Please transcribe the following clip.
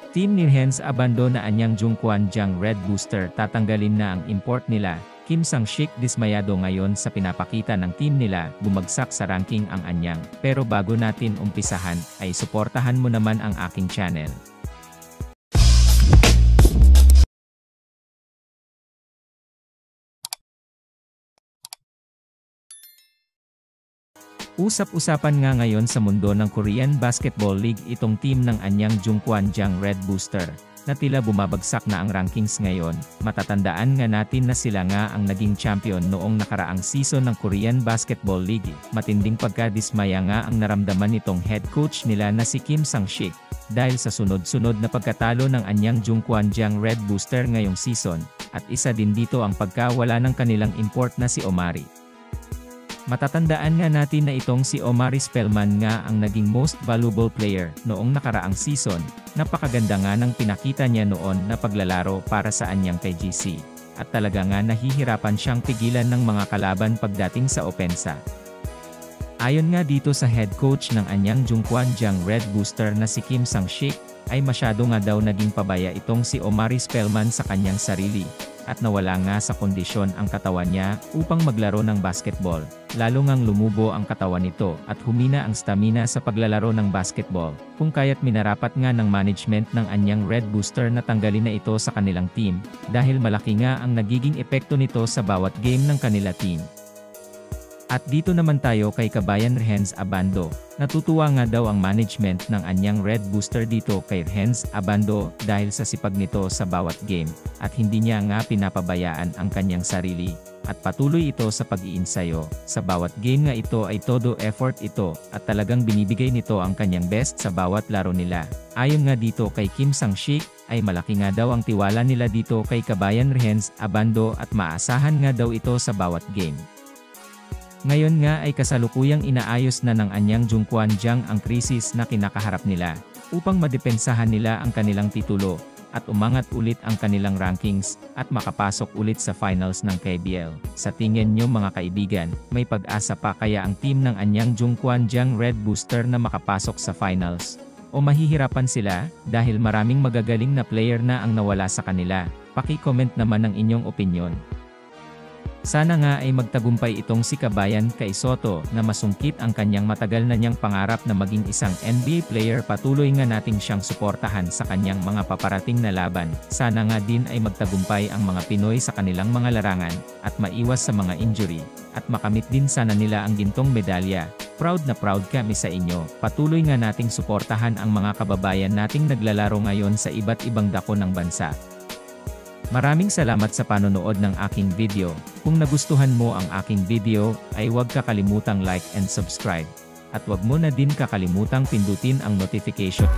Team ni Renz Abando na anyang Jungkwan Jang Red Booster tatanggalin na ang import nila. Kim Sang-shik dismayado ngayon sa pinapakita ng team nila, bumagsak sa ranking ang anyang. Pero bago natin umpisahan, ay suportahan mo naman ang aking channel. Usap-usapan nga ngayon sa mundo ng Korean Basketball League itong team ng anyang Jungkwan Jang Red Booster, na tila bumabagsak na ang rankings ngayon. Matatandaan nga natin na sila nga ang naging champion noong nakaraang season ng Korean Basketball League. Matinding pagkadismaya nga ang naramdaman nitong head coach nila na si Kim Sang-shik, dahil sa sunod-sunod na pagkatalo ng anyang Jungkwan Jang Red Booster ngayong season, at isa din dito ang pagkawala ng kanilang import na si Omari. Matatandaan nga natin na itong si Omari Spellman nga ang naging most valuable player noong nakaraang season. Napakaganda nga ng pinakita niya noon na paglalaro para sa anyang kay GC. At talaga nga nahihirapan siyang pigilan ng mga kalaban pagdating sa opensa. Ayon nga dito sa head coach ng anyang Jungkwan Jang Red Booster na si Kim Sang-shik, ay masyado nga daw naging pabaya itong si Omari Spellman sa kanyang sarili. At nawala nga sa kondisyon ang katawan niya upang maglaro ng basketball, lalo ngang lumubo ang katawan nito at humina ang stamina sa paglalaro ng basketball, kung kaya't minarapat nga ng management ng anyang Red Booster na tanggalin na ito sa kanilang team, dahil malaki nga ang nagiging epekto nito sa bawat game ng kanila team. At dito naman tayo kay Kabayan Renz Abando. Natutuwa nga daw ang management ng anyang Red Booster dito kay Renz Abando dahil sa sipag nito sa bawat game, at hindi niya nga pinapabayaan ang kanyang sarili, at patuloy ito sa pag-iinsayo. Sa bawat game nga ito ay todo effort ito, at talagang binibigay nito ang kanyang best sa bawat laro nila. Ayon nga dito kay Kim Sang-shik, ay malaki nga daw ang tiwala nila dito kay Kabayan Renz Abando at maasahan nga daw ito sa bawat game. Ngayon nga ay kasalukuyang inaayos na ng anyang Jungkwan Jang ang krisis na kinakaharap nila, upang madepensahan nila ang kanilang titulo, at umangat ulit ang kanilang rankings, at makapasok ulit sa finals ng KBL. Sa tingin nyo mga kaibigan, may pag-asa pa kaya ang team ng anyang Jungkwan Jang Red Booster na makapasok sa finals? O mahihirapan sila, dahil maraming magagaling na player na ang nawala sa kanila? Paki-comment naman ang inyong opinyon. Sana nga ay magtagumpay itong si Kabayan kay Soto na masungkit ang kanyang matagal na niyang pangarap na maging isang NBA player. Patuloy nga nating siyang suportahan sa kanyang mga paparating na laban. Sana nga din ay magtagumpay ang mga Pinoy sa kanilang mga larangan, at maiwas sa mga injury, at makamit din sana nila ang gintong medalya. Proud na proud kami sa inyo. Patuloy nga nating suportahan ang mga kababayan nating naglalaro ngayon sa iba't ibang dako ng bansa. Maraming salamat sa panonood ng aking video. Kung nagustuhan mo ang aking video, ay huwag kakalimutang like and subscribe. At huwag mo na din kakalimutang pindutin ang notification.